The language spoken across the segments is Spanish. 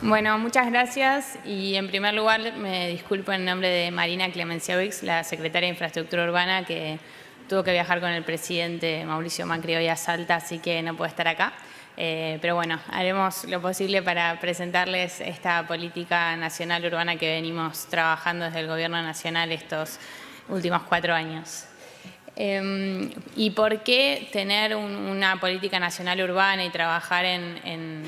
Bueno, muchas gracias y en primer lugar me disculpo en nombre de Marina Clemenciewicz, la secretaria de Infraestructura Urbana, que tuvo que viajar con el presidente Mauricio Macri hoy a Salta, así que no puede estar acá. Pero bueno, haremos lo posible para presentarles esta política nacional urbana que venimos trabajando desde el Gobierno Nacional estos últimos 4 años. ¿Y por qué tener una política nacional urbana y trabajar en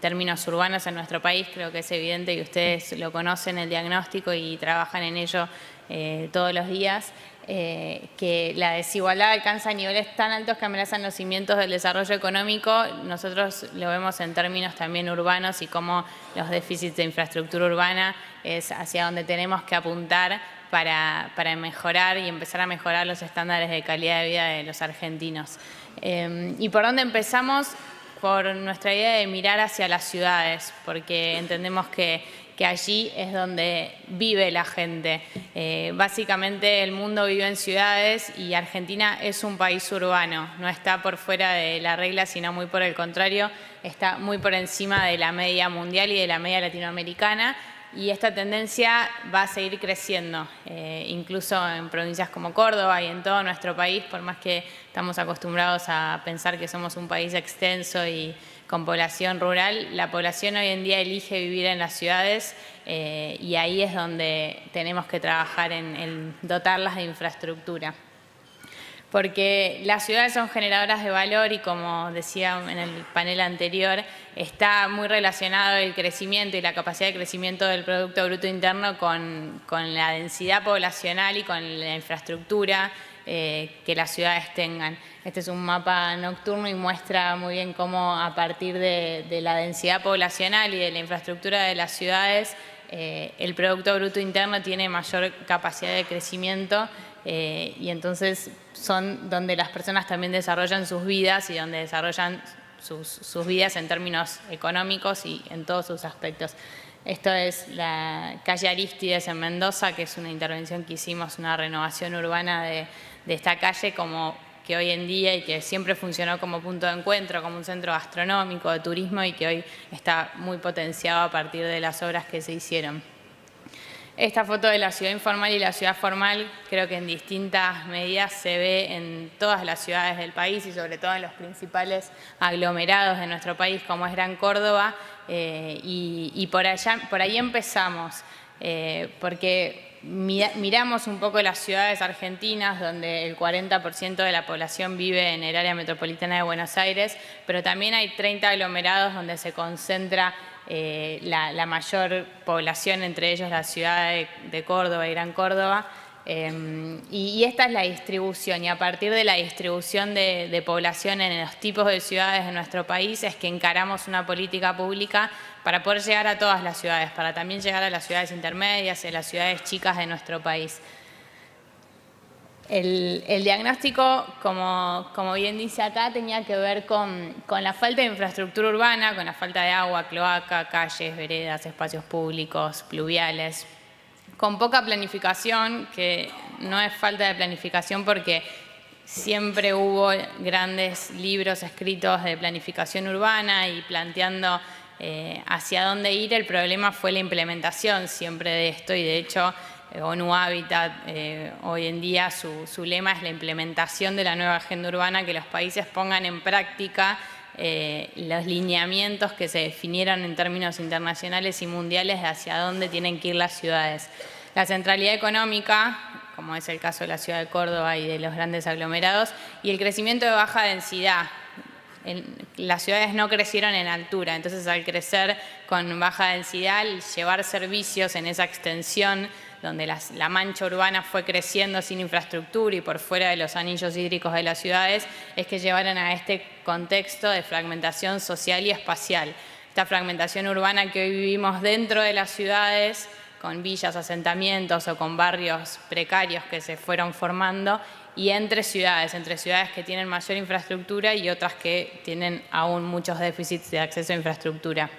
términos urbanos en nuestro país? Creo que es evidente que ustedes lo conocen, el diagnóstico, y trabajan en ello todos los días. Que la desigualdad alcanza niveles tan altos que amenazan los cimientos del desarrollo económico. Nosotros lo vemos en términos también urbanos y cómo los déficits de infraestructura urbana es hacia donde tenemos que apuntar para mejorar y empezar a mejorar los estándares de calidad de vida de los argentinos. ¿Y por dónde empezamos? Por nuestra idea de mirar hacia las ciudades, porque entendemos que allí es donde vive la gente. Básicamente el mundo vive en ciudades y Argentina es un país urbano, no está por fuera de la regla, sino muy por el contrario, está muy por encima de la media mundial y de la media latinoamericana. Y esta tendencia va a seguir creciendo, incluso en provincias como Córdoba y en todo nuestro país, por más que estamos acostumbrados a pensar que somos un país extenso y con población rural, la población hoy en día elige vivir en las ciudades y ahí es donde tenemos que trabajar en dotarlas de infraestructura. Porque las ciudades son generadoras de valor y, como decía en el panel anterior, está muy relacionado el crecimiento y la capacidad de crecimiento del Producto Bruto Interno con la densidad poblacional y con la infraestructura que las ciudades tengan. Este es un mapa nocturno y muestra muy bien cómo, a partir de la densidad poblacional y de la infraestructura de las ciudades, el Producto Bruto Interno tiene mayor capacidad de crecimiento. Y entonces son donde las personas también desarrollan sus vidas y donde desarrollan sus vidas en términos económicos y en todos sus aspectos. Esto es la calle Arístides en Mendoza, que es una intervención que hicimos, una renovación urbana de esta calle, como que hoy en día y que siempre funcionó como punto de encuentro, como un centro gastronómico, de turismo, y que hoy está muy potenciado a partir de las obras que se hicieron. Esta foto de la ciudad informal y la ciudad formal creo que en distintas medidas se ve en todas las ciudades del país y sobre todo en los principales aglomerados de nuestro país, como es Gran Córdoba, y por ahí empezamos, porque miramos un poco las ciudades argentinas, donde el 40% de la población vive en el área metropolitana de Buenos Aires, pero también hay 30 aglomerados donde se concentra la mayor población, entre ellos la ciudad de Córdoba y Gran Córdoba, y esta es la distribución, y a partir de la distribución de población en los tipos de ciudades de nuestro país es que encaramos una política pública para poder llegar a todas las ciudades, para también llegar a las ciudades intermedias y a las ciudades chicas de nuestro país. El diagnóstico, como bien dice acá, tenía que ver con la falta de infraestructura urbana, con la falta de agua, cloaca, calles, veredas, espacios públicos, pluviales, con poca planificación, que no es falta de planificación porque siempre hubo grandes libros escritos de planificación urbana y planteando hacia dónde ir. El problema fue la implementación siempre de esto, y de hecho ONU Habitat hoy en día su lema es la implementación de la nueva agenda urbana, que los países pongan en práctica los lineamientos que se definieron en términos internacionales y mundiales de hacia dónde tienen que ir las ciudades. La centralidad económica, como es el caso de la ciudad de Córdoba y de los grandes aglomerados, y el crecimiento de baja densidad. Las ciudades no crecieron en altura, entonces al crecer con baja densidad, al llevar servicios en esa extensión donde la mancha urbana fue creciendo sin infraestructura y por fuera de los anillos hídricos de las ciudades, es que llevaron a este contexto de fragmentación social y espacial. Esta fragmentación urbana que hoy vivimos dentro de las ciudades, con villas, asentamientos o con barrios precarios que se fueron formando, y entre ciudades que tienen mayor infraestructura y otras que tienen aún muchos déficits de acceso a infraestructura.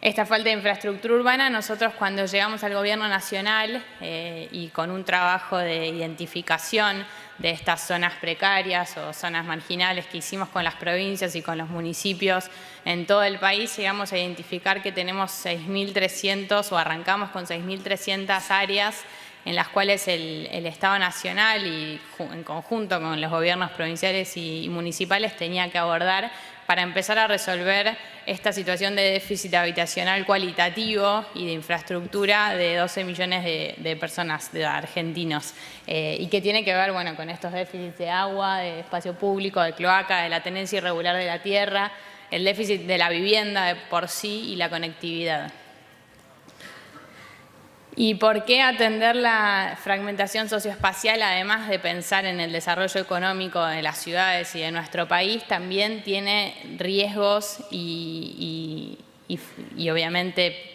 esta falta de infraestructura urbana, nosotros cuando llegamos al gobierno nacional y con un trabajo de identificación de estas zonas precarias o zonas marginales que hicimos con las provincias y con los municipios en todo el país, llegamos a identificar que tenemos 6.300 o arrancamos con 6.300 áreas en las cuales el Estado Nacional y en conjunto con los gobiernos provinciales y municipales tenía que abordar para empezar a resolver esta situación de déficit habitacional cualitativo y de infraestructura de 12 millones de personas, de argentinos, y que tiene que ver, bueno, con estos déficits de agua, de espacio público, de cloaca, de la tenencia irregular de la tierra, el déficit de la vivienda de por sí y la conectividad. ¿Y por qué atender la fragmentación socioespacial, además de pensar en el desarrollo económico de las ciudades y de nuestro país, también tiene riesgos y obviamente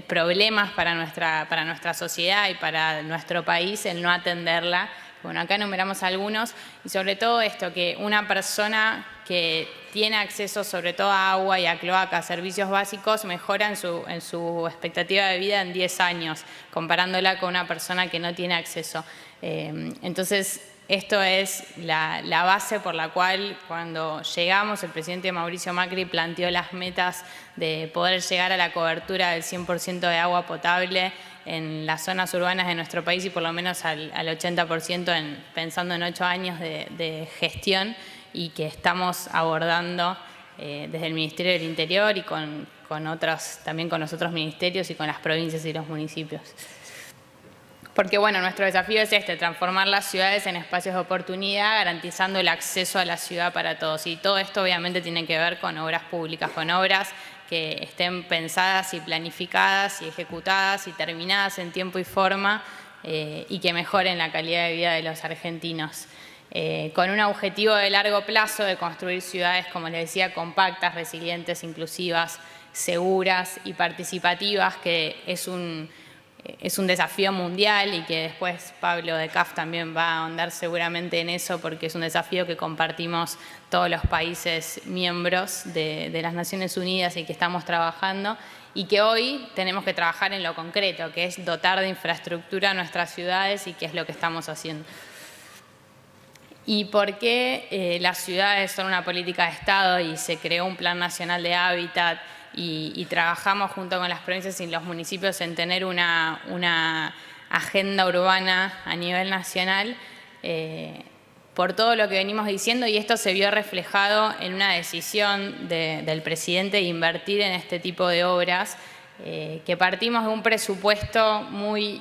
problemas para nuestra sociedad y para nuestro país el no atenderla? Bueno, acá enumeramos algunos, y sobre todo esto, que una persona que tiene acceso sobre todo a agua y a cloaca, a servicios básicos, mejora en su expectativa de vida en 10 años, comparándola con una persona que no tiene acceso. Entonces, esto es la base por la cual cuando llegamos, el presidente Mauricio Macri planteó las metas de poder llegar a la cobertura del 100% de agua potable en las zonas urbanas de nuestro país y por lo menos al 80% pensando en 8 años de gestión, y que estamos abordando desde el Ministerio del Interior y también con los otros ministerios y con las provincias y los municipios. Porque bueno, nuestro desafío es transformar las ciudades en espacios de oportunidad, garantizando el acceso a la ciudad para todos. Y todo esto obviamente tiene que ver con obras públicas, con obras que estén pensadas y planificadas y ejecutadas y terminadas en tiempo y forma y que mejoren la calidad de vida de los argentinos. Con un objetivo de largo plazo de construir ciudades, como les decía, compactas, resilientes, inclusivas, seguras y participativas, que es un desafío mundial y que después Pablo de CAF también va a ahondar seguramente en eso, porque es un desafío que compartimos todos los países miembros de las Naciones Unidas y que estamos trabajando, y que hoy tenemos que trabajar en lo concreto, que es dotar de infraestructura a nuestras ciudades, y que es lo que estamos haciendo. ¿Y por qué las ciudades son una política de Estado y se creó un Plan Nacional de Hábitat y trabajamos junto con las provincias y los municipios en tener una agenda urbana a nivel nacional? Por todo lo que venimos diciendo, y esto se vio reflejado en una decisión del presidente de invertir en este tipo de obras, que partimos de un presupuesto muy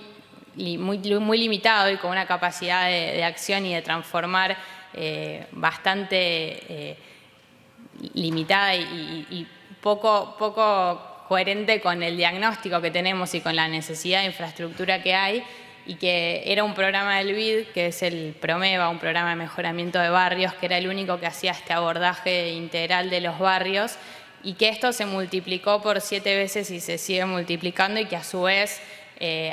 limitado y con una capacidad de acción y de transformar bastante limitada y poco coherente con el diagnóstico que tenemos y con la necesidad de infraestructura que hay, y que era un programa del BID, que es el PROMEVA, un programa de mejoramiento de barrios, que era el único que hacía este abordaje integral de los barrios, y que esto se multiplicó por 7 veces y se sigue multiplicando, y que a su vez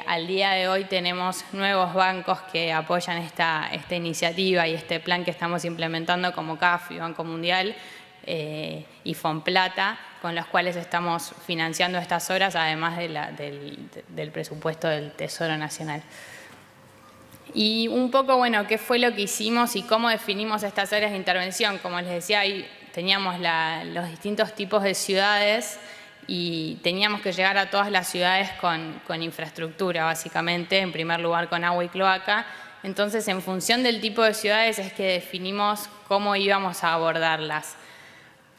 al día de hoy tenemos nuevos bancos que apoyan esta iniciativa y este plan que estamos implementando, como CAF y Banco Mundial y Fonplata, con los cuales estamos financiando estas obras, además del presupuesto del Tesoro Nacional. Y un poco, bueno, qué fue lo que hicimos y cómo definimos estas áreas de intervención. Como les decía, ahí teníamos los distintos tipos de ciudades y teníamos que llegar a todas las ciudades con infraestructura, básicamente, en primer lugar con agua y cloaca. Entonces, en función del tipo de ciudades es que definimos cómo íbamos a abordarlas.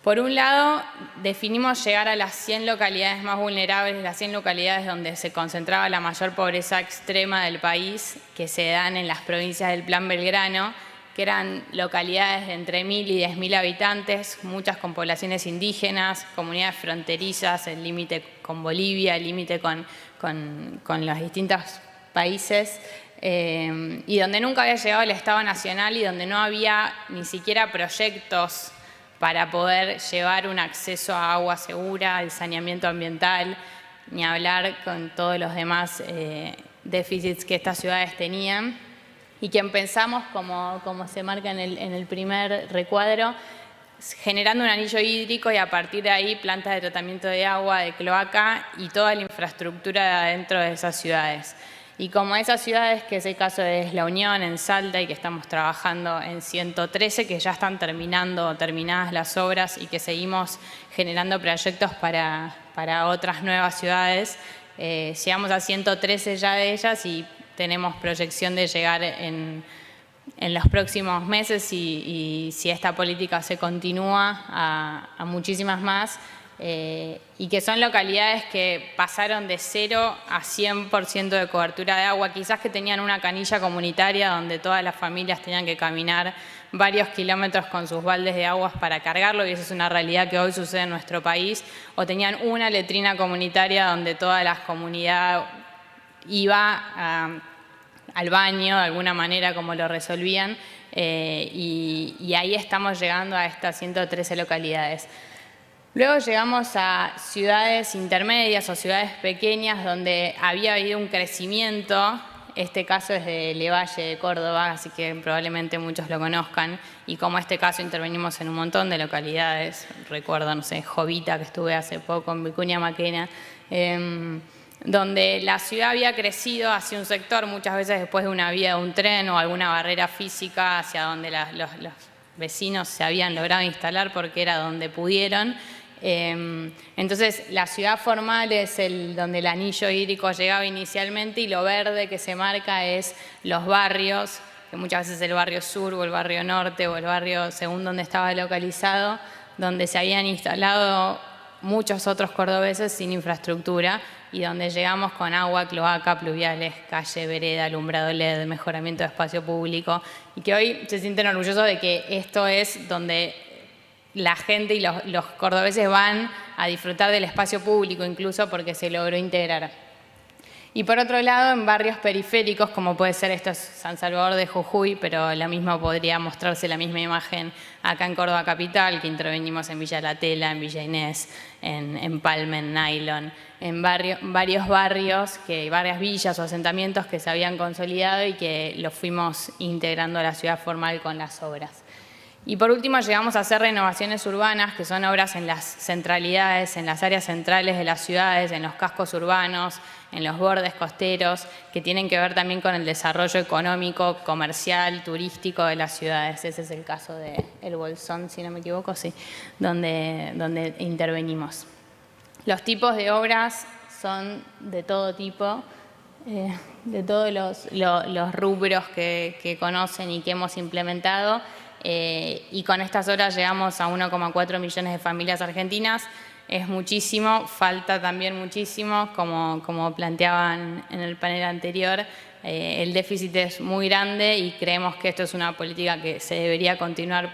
Por un lado, definimos llegar a las 100 localidades más vulnerables, las 100 localidades donde se concentraba la mayor pobreza extrema del país, que se dan en las provincias del Plan Belgrano, que eran localidades de entre 1.000 y 10.000 habitantes, muchas con poblaciones indígenas, comunidades fronterizas, el límite con Bolivia, el límite con los distintos países, y donde nunca había llegado el Estado Nacional y donde no había ni siquiera proyectos para poder llevar un acceso a agua segura, al saneamiento ambiental, ni hablar con todos los demás déficits que estas ciudades tenían. Y que pensamos, como se marca en el primer recuadro, generando un anillo hídrico y a partir de ahí plantas de tratamiento de agua, de cloaca y toda la infraestructura dentro de esas ciudades. Y como esas ciudades, que es el caso de La Unión, en Salta, y que estamos trabajando en 113, que ya están terminadas las obras y que seguimos generando proyectos para otras nuevas ciudades, llegamos a 113 ya de ellas y tenemos proyección de llegar en los próximos meses y si esta política se continúa a muchísimas más y que son localidades que pasaron de 0 a 100% de cobertura de agua, quizás que tenían una canilla comunitaria donde todas las familias tenían que caminar varios kilómetros con sus baldes de aguas para cargarlo, y esa es una realidad que hoy sucede en nuestro país, o tenían una letrina comunitaria donde toda la comunidad iba al baño, de alguna manera como lo resolvían, y ahí estamos llegando a estas 113 localidades. Luego llegamos a ciudades intermedias o ciudades pequeñas donde había habido un crecimiento. Este caso es de Levalle, de Córdoba, así que probablemente muchos lo conozcan. Y como este caso intervenimos en un montón de localidades. Recuerdo, no sé, Jovita, que estuve hace poco, en Vicuña Maquena, donde la ciudad había crecido hacia un sector, muchas veces después de una vía de un tren o alguna barrera física hacia donde los vecinos se habían logrado instalar porque era donde pudieron. Entonces, la ciudad formal es donde el anillo hídrico llegaba inicialmente, y lo verde que se marca es los barrios, que muchas veces el barrio sur o el barrio norte o el barrio según donde estaba localizado, donde se habían instalado muchos otros cordobeses sin infraestructura y donde llegamos con agua, cloaca, pluviales, calle, vereda, alumbrado LED, mejoramiento de espacio público, y que hoy se sienten orgullosos de que esto es donde la gente y los cordobeses van a disfrutar del espacio público, incluso porque se logró integrar. Y por otro lado, en barrios periféricos, como puede ser esto es San Salvador de Jujuy, pero la misma podría mostrarse la misma imagen acá en Córdoba Capital, que intervenimos en Villa La Tela, en Villa Inés, en Empalme, en Nailon, en varios barrios, varias villas o asentamientos que se habían consolidado y que los fuimos integrando a la ciudad formal con las obras. Y por último llegamos a hacer renovaciones urbanas, que son obras en las centralidades, en las áreas centrales de las ciudades, en los cascos urbanos, en los bordes costeros, que tienen que ver también con el desarrollo económico, comercial, turístico de las ciudades. Ese es el caso de El Bolsón, si no me equivoco, sí, donde intervenimos. Los tipos de obras son de todo tipo, de todos los rubros que conocen y que hemos implementado. Y con estas obras llegamos a 1,4 millones de familias argentinas. Es muchísimo, falta también muchísimo, como planteaban en el panel anterior. El déficit es muy grande y creemos que esto es una política que se debería continuar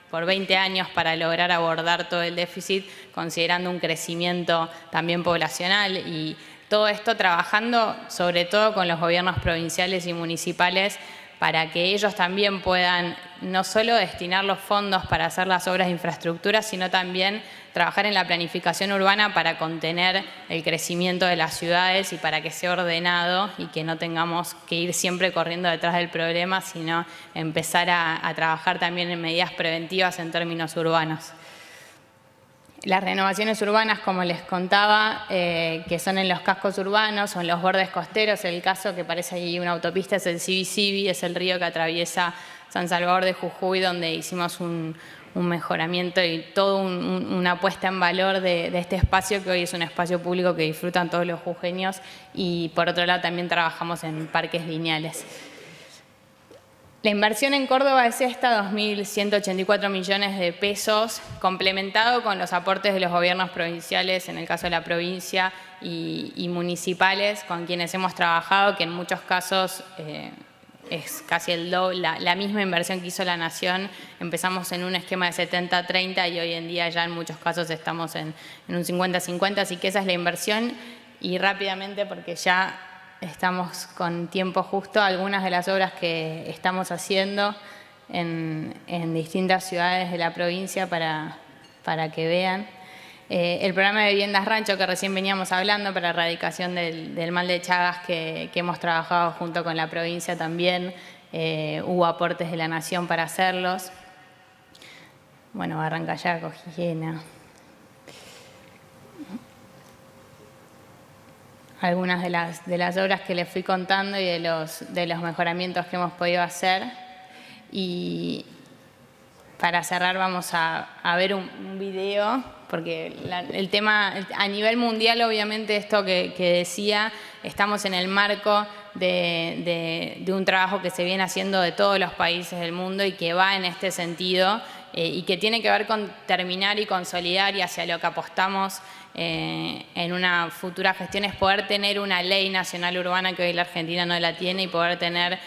por 20 años para lograr abordar todo el déficit, considerando un crecimiento también poblacional, y todo esto trabajando sobre todo con los gobiernos provinciales y municipales para que ellos también puedan no solo destinar los fondos para hacer las obras de infraestructura, sino también trabajar en la planificación urbana para contener el crecimiento de las ciudades y para que sea ordenado y que no tengamos que ir siempre corriendo detrás del problema, sino empezar a trabajar también en medidas preventivas en términos urbanos. Las renovaciones urbanas, como les contaba, que son en los cascos urbanos o en los bordes costeros. El caso que parece ahí una autopista es el Sibi, es el río que atraviesa San Salvador de Jujuy, donde hicimos un mejoramiento y toda una puesta en valor de este espacio, que hoy es un espacio público que disfrutan todos los jujeños, y por otro lado también trabajamos en parques lineales. La inversión en Córdoba es esta, 2.184 millones de pesos, complementado con los aportes de los gobiernos provinciales, en el caso de la provincia, y municipales, con quienes hemos trabajado, que en muchos casos es casi el doble, la misma inversión que hizo la Nación. Empezamos en un esquema de 70-30 y hoy en día ya en muchos casos estamos en un 50-50, así que esa es la inversión. Y rápidamente, porque ya estamos con tiempo justo, algunas de las obras que estamos haciendo en distintas ciudades de la provincia para que vean. El programa de viviendas rancho que recién veníamos hablando para erradicación del mal de Chagas, que hemos trabajado junto con la provincia también, hubo aportes de la Nación para hacerlos. Bueno, Barranca Cojigena. Algunas de las obras que les fui contando y de los mejoramientos que hemos podido hacer. Y para cerrar vamos a ver un video, porque el tema a nivel mundial, obviamente esto que decía, estamos en el marco de un trabajo que se viene haciendo de todos los países del mundo y que va en este sentido y que tiene que ver con terminar y consolidar, y hacia lo que apostamos en una futura gestión es poder tener una ley nacional urbana, que hoy la Argentina no la tiene, y poder tener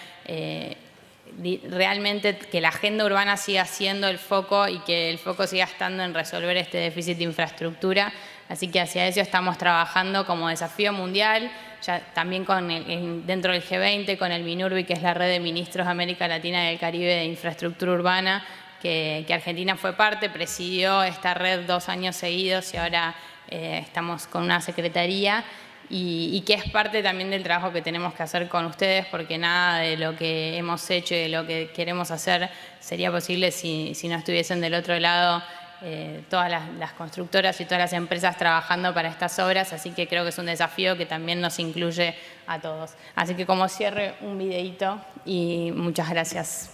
realmente que la agenda urbana siga siendo el foco y que el foco siga estando en resolver este déficit de infraestructura. Así que hacia eso estamos trabajando como desafío mundial, ya también dentro del G20, con el MINURBI, que es la red de ministros de América Latina y del Caribe de infraestructura urbana, que Argentina fue parte, presidió esta red 2 años seguidos y ahora estamos con una secretaría. Y que es parte también del trabajo que tenemos que hacer con ustedes, porque nada de lo que hemos hecho y de lo que queremos hacer sería posible si no estuviesen del otro lado todas las constructoras y todas las empresas trabajando para estas obras. Así que creo que es un desafío que también nos incluye a todos. Así que como cierre, un videíto y muchas gracias.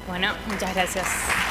Bueno, muchas gracias.